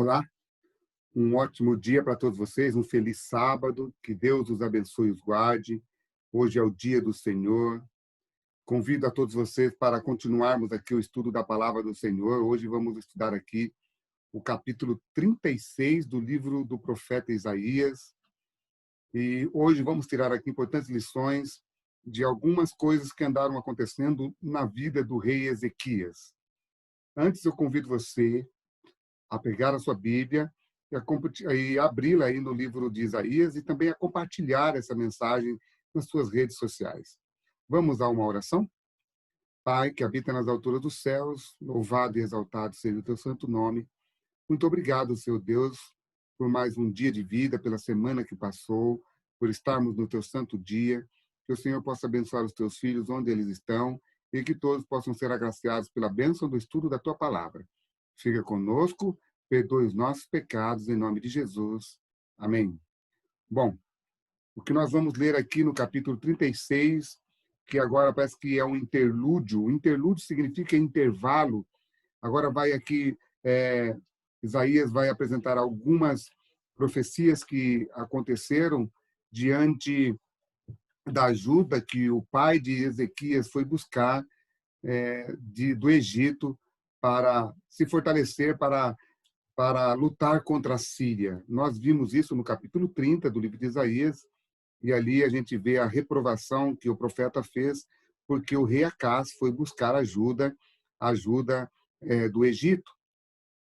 Olá, um ótimo dia para todos vocês, um feliz sábado, que Deus os abençoe e os guarde. Hoje é o dia do Senhor. Convido a todos vocês para continuarmos aqui o estudo da palavra do Senhor. Hoje vamos estudar aqui o capítulo 36 do livro do profeta Isaías. E hoje vamos tirar aqui importantes lições de algumas coisas que andaram acontecendo na vida do rei Ezequias. Antes, eu convido você a pegar a sua Bíblia e abri-la aí no livro de Isaías e também a compartilhar essa mensagem nas suas redes sociais. Vamos a uma oração? Pai, que habita nas alturas dos céus, louvado e exaltado seja o teu santo nome. Muito obrigado, Senhor Deus, por mais um dia de vida, pela semana que passou, por estarmos no teu santo dia. Que o Senhor possa abençoar os teus filhos onde eles estão e que todos possam ser agraciados pela bênção do estudo da tua palavra. Fica conosco, perdoe os nossos pecados, em nome de Jesus. Amém. Bom, o que nós vamos ler aqui no capítulo 36, que agora parece que é um interlúdio. O interlúdio significa intervalo. Agora vai aqui, Isaías vai apresentar algumas profecias que aconteceram diante da ajuda que o pai de Ezequias foi buscar do Egito para se fortalecer, para lutar contra a Síria. Nós vimos isso no capítulo 30 do livro de Isaías, e ali a gente vê a reprovação que o profeta fez, porque o rei Acás foi buscar ajuda do Egito.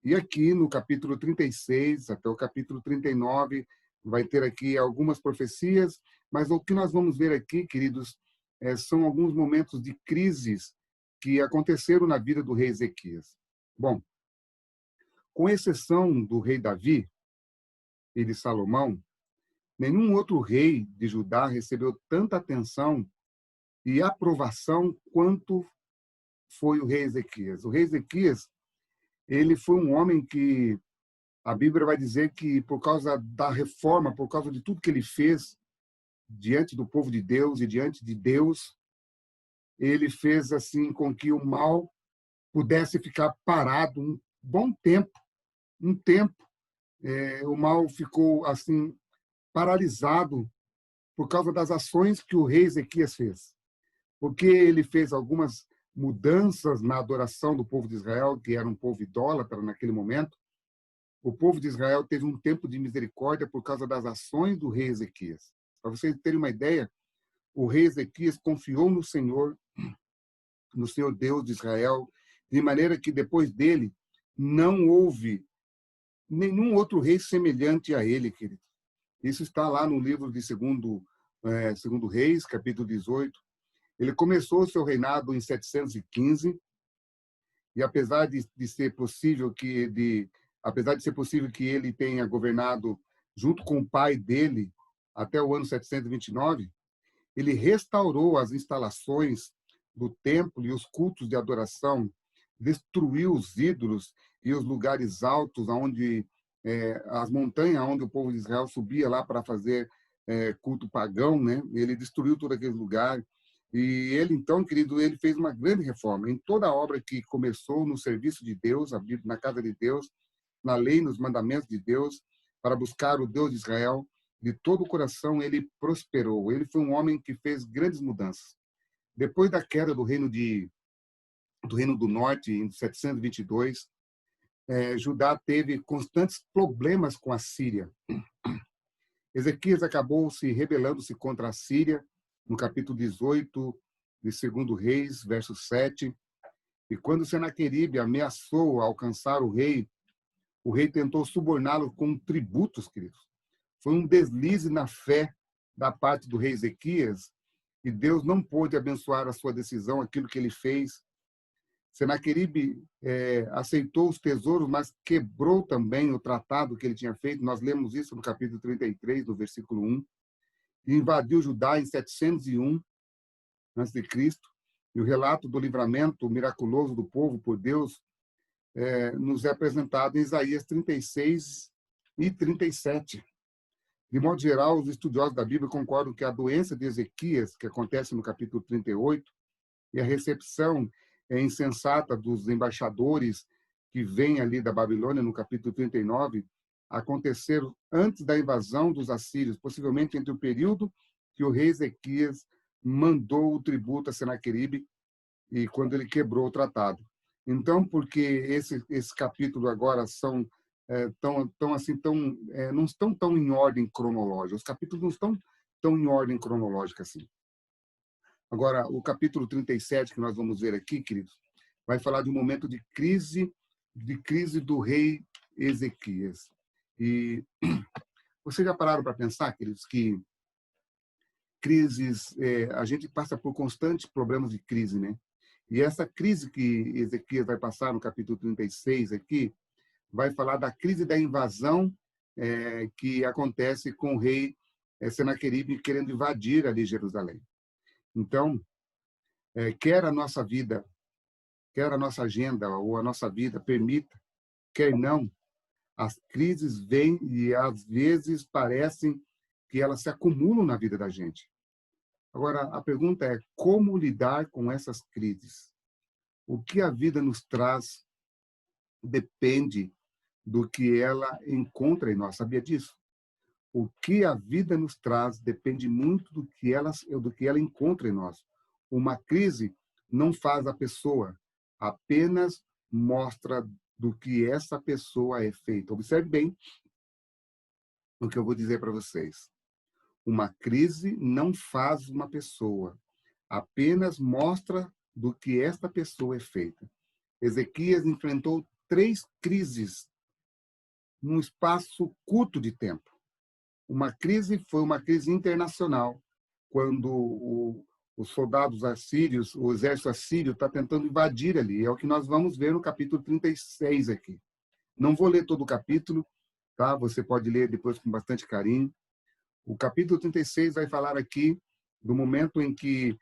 E aqui no capítulo 36 até o capítulo 39, vai ter aqui algumas profecias, mas o que nós vamos ver aqui, queridos, são alguns momentos de crises que aconteceram na vida do rei Ezequias. Bom, com exceção do rei Davi e de Salomão, nenhum outro rei de Judá recebeu tanta atenção e aprovação quanto foi o rei Ezequias. O rei Ezequias, ele foi um homem que a Bíblia vai dizer que por causa da reforma, por causa de tudo que ele fez diante do povo de Deus e diante de Deus, ele fez assim com que o mal pudesse ficar parado um bom tempo. O mal ficou assim paralisado por causa das ações que o rei Ezequias fez. Porque ele fez algumas mudanças na adoração do povo de Israel, que era um povo idólatra naquele momento. O povo de Israel teve um tempo de misericórdia por causa das ações do rei Ezequias. Para vocês terem uma ideia, o rei Ezequias confiou no Senhor Deus de Israel, de maneira que depois dele não houve nenhum outro rei semelhante a ele, querido. Isso está lá no livro de segundo Reis, capítulo 18. Ele começou o seu reinado em 715, e apesar de ser possível que ele tenha governado junto com o pai dele até o ano 729, ele restaurou as instalações do templo e os cultos de adoração, destruiu os ídolos e os lugares altos, as montanhas onde o povo de Israel subia lá para fazer culto pagão, né? Ele destruiu todo aquele lugar. E ele, então, querido, ele fez uma grande reforma. Em toda a obra que começou no serviço de Deus, na casa de Deus, na lei, nos mandamentos de Deus, para buscar o Deus de Israel, de todo o coração ele prosperou. Ele foi um homem que fez grandes mudanças. Depois da queda do Reino do Norte, em 722, Judá teve constantes problemas com a Síria. Ezequias acabou se rebelando-se contra a Síria, no capítulo 18 de 2 Reis, verso 7. E quando Senaqueribe ameaçou alcançar o rei tentou suborná-lo com tributos, queridos. Foi um deslize na fé da parte do rei Ezequias, e Deus não pôde abençoar a sua decisão, aquilo que ele fez. Senaqueribe aceitou os tesouros, mas quebrou também o tratado que ele tinha feito. Nós lemos isso no capítulo 33, no versículo 1. E invadiu Judá em 701 a.C. E o relato do livramento miraculoso do povo por Deus nos é apresentado em Isaías 36 e 37. De modo geral, os estudiosos da Bíblia concordam que a doença de Ezequias, que acontece no capítulo 38, e a recepção insensata dos embaixadores que vem ali da Babilônia, no capítulo 39, aconteceram antes da invasão dos assírios, possivelmente entre o período que o rei Ezequias mandou o tributo a Senaqueribe e quando ele quebrou o tratado. Então, porque esse capítulo agora são não estão tão em ordem cronológica, os capítulos não estão tão em ordem cronológica assim. Agora, o capítulo 37 que nós vamos ver aqui, queridos, vai falar de um momento de crise do rei Ezequias. E vocês já pararam para pensar, queridos, que crises, a gente passa por constantes problemas de crise, né? E essa crise que Ezequias vai passar no capítulo 36 aqui, vai falar da crise da invasão que acontece com o rei Senaqueribe querendo invadir ali Jerusalém. Então, quer a nossa vida, quer a nossa agenda ou a nossa vida permita, quer não, as crises vêm e às vezes parecem que elas se acumulam na vida da gente. Agora, a pergunta é como lidar com essas crises? O que a vida nos traz depende do que ela encontra em nós. Sabia disso? O que a vida nos traz depende muito do que ela encontra em nós. Uma crise não faz a pessoa, apenas mostra do que essa pessoa é feita. Observe bem o que eu vou dizer para vocês. Uma crise não faz uma pessoa, apenas mostra do que esta pessoa é feita. Ezequias enfrentou 3 crises num espaço curto de tempo. Uma crise foi uma crise internacional, quando os soldados assírios, o exército assírio está tentando invadir ali. É o que nós vamos ver no capítulo 36 aqui. Não vou ler todo o capítulo, tá? Você pode ler depois com bastante carinho. O capítulo 36 vai falar aqui do momento em que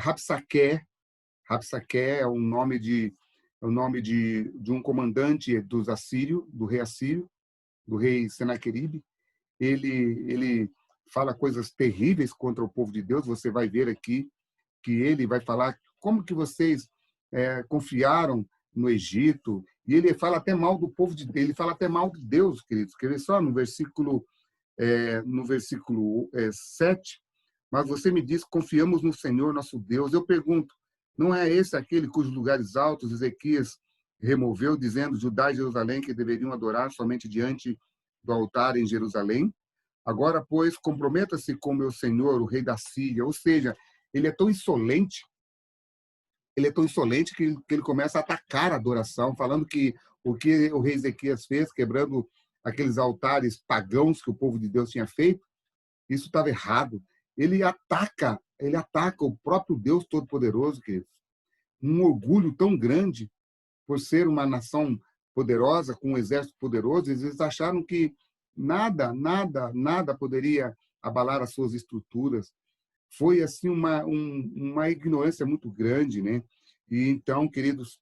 Rabsaqué é o nome de um comandante dos assírios, do rei assírio, do rei Senaqueribe. Ele fala coisas terríveis contra o povo de Deus. Você vai ver aqui que ele vai falar como que vocês confiaram no Egito. E ele fala até mal do povo de Deus, ele fala até mal de Deus, queridos. Quer ver só no versículo 7, mas você me diz, confiamos no Senhor nosso Deus. Eu pergunto, não é esse aquele cujos lugares altos Ezequias removeu, dizendo Judá e Jerusalém que deveriam adorar somente diante do altar em Jerusalém? Agora, pois, comprometa-se com meu senhor, o rei da Síria. Ou seja, ele é tão insolente, que ele começa a atacar a adoração, falando que o rei Ezequias fez, quebrando aqueles altares pagãos que o povo de Deus tinha feito, isso estava errado. Ele ataca o próprio Deus Todo-Poderoso, queridos. Um orgulho tão grande por ser uma nação poderosa, com um exército poderoso, eles acharam que nada poderia abalar as suas estruturas. Foi assim uma ignorância muito grande, né? E então, queridos,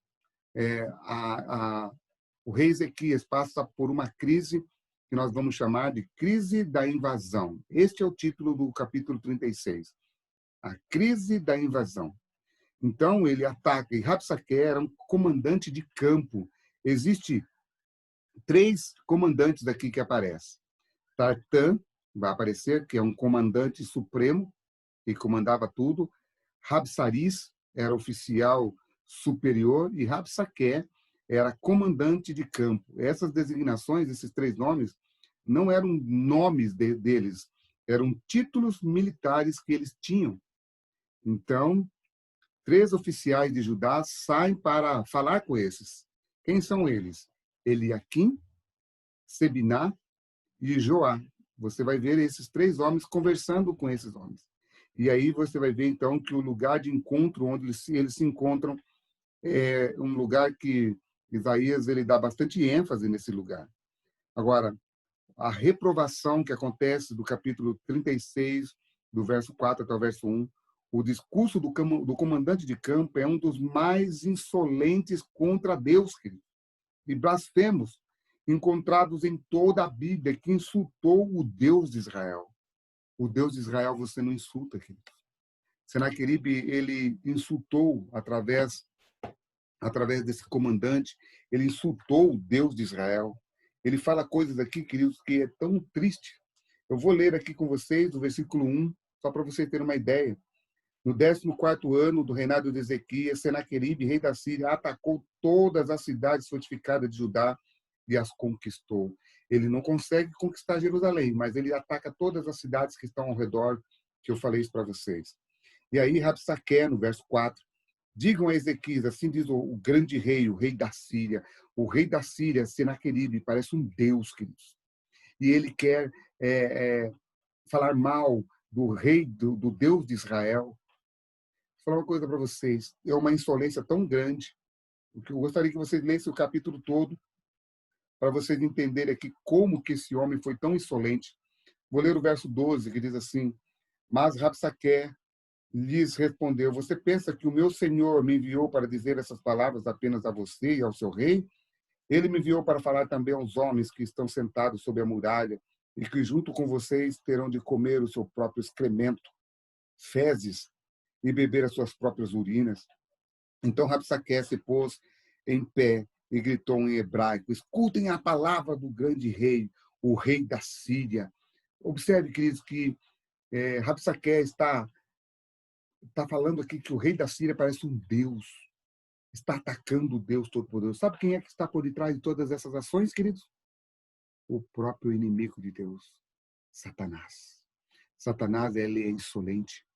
o rei Ezequias passa por uma crise que nós vamos chamar de crise da invasão. Este é o título do capítulo 36. A crise da invasão. Então, ele ataca, e Rabsaqué era um comandante de campo. Existem 3 comandantes aqui que aparecem. Tartã vai aparecer, que é um comandante supremo, que comandava tudo. Rabsaris era oficial superior e Rabsaqué era comandante de campo. Essas designações, esses 3 nomes, não eram nomes deles, eram títulos militares que eles tinham. Então, 3 oficiais de Judá saem para falar com esses. Quem são eles? Eliaquim, Sebiná e Joá. Você vai ver esses 3 homens conversando com esses homens. E aí você vai ver, então, que o lugar de encontro onde eles se encontram é um lugar que Isaías ele dá bastante ênfase nesse lugar. Agora, a reprovação que acontece do capítulo 36, do verso 4 até o verso 1, o discurso do comandante de campo é um dos mais insolentes contra Deus, querido, e blasfemos encontrados em toda a Bíblia, que insultou o Deus de Israel. O Deus de Israel você não insulta, querido. Senaqueribe, ele insultou através através desse comandante, ele insultou o Deus de Israel. Ele fala coisas aqui, queridos, que é tão triste. Eu vou ler aqui com vocês o versículo 1, só para vocês terem uma ideia. No 14º ano do reinado de Ezequias, Senaqueribe, rei da Síria, atacou todas as cidades fortificadas de Judá e as conquistou. Ele não consegue conquistar Jerusalém, mas ele ataca todas as cidades que estão ao redor, que eu falei isso para vocês. E aí, Rabsaqué, no verso 4, digam a Ezequias, assim diz o grande rei, o rei da Síria. O rei da Síria, Senaqueribe, parece um deus, queridos. E ele quer falar mal do rei, do Deus de Israel. Vou falar uma coisa para vocês. É uma insolência tão grande, que eu gostaria que vocês lessem o capítulo todo, para vocês entenderem aqui como que esse homem foi tão insolente. Vou ler o verso 12, que diz assim: mas Rabsaqué lhes respondeu: você pensa que o meu senhor me enviou para dizer essas palavras apenas a você e ao seu rei? Ele me enviou para falar também aos homens que estão sentados sob a muralha e que junto com vocês terão de comer o seu próprio excremento, fezes, e beber as suas próprias urinas. Então Rabsaqué se pôs em pé e gritou em hebraico: escutem a palavra do grande rei, o rei da Síria. Observe, queridos, que Rabsaqué está falando aqui que o rei da Síria parece um deus, está atacando o Deus Todo-Poderoso. Sabe quem é que está por detrás de todas essas ações, queridos? O próprio inimigo de Deus, Satanás. Satanás, ele é insolente.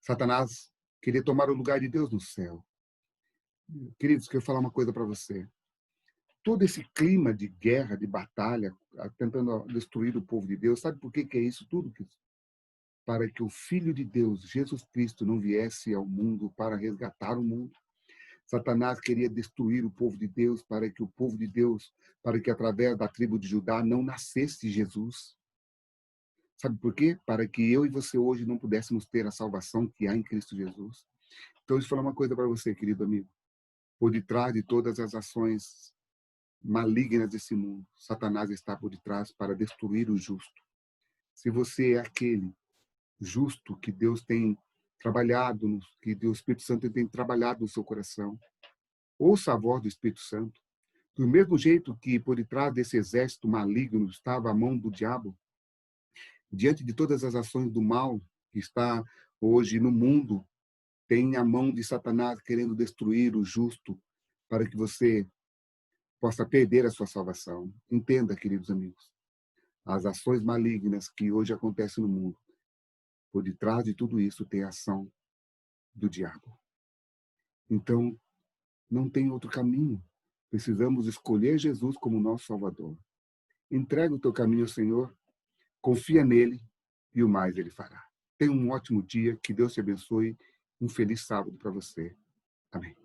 Satanás queria tomar o lugar de Deus no céu. Queridos, quero falar uma coisa para você. Todo esse clima de guerra, de batalha, tentando destruir o povo de Deus, sabe por que é isso tudo? Para que o Filho de Deus, Jesus Cristo, não viesse ao mundo para resgatar o mundo. Satanás queria destruir o povo de Deus para que o povo de Deus, para que através da tribo de Judá não nascesse Jesus. Sabe por quê? Para que eu e você hoje não pudéssemos ter a salvação que há em Cristo Jesus. Então, deixa eu falar uma coisa para você, querido amigo. Por detrás de todas as ações malignas desse mundo, Satanás está por detrás para destruir o justo. Se você é aquele justo que Deus tem trabalhado, que o Espírito Santo tem trabalhado no seu coração, ouça a voz do Espírito Santo. Do mesmo jeito que por detrás desse exército maligno estava a mão do diabo, diante de todas as ações do mal que está hoje no mundo, tem a mão de Satanás querendo destruir o justo para que você possa perder a sua salvação. Entenda, queridos amigos, as ações malignas que hoje acontecem no mundo, por detrás de tudo isso tem a ação do diabo. Então, não tem outro caminho. Precisamos escolher Jesus como nosso Salvador. Entrega o teu caminho ao Senhor, confia nele e o mais ele fará. Tenha um ótimo dia, que Deus te abençoe. Um feliz sábado para você. Amém.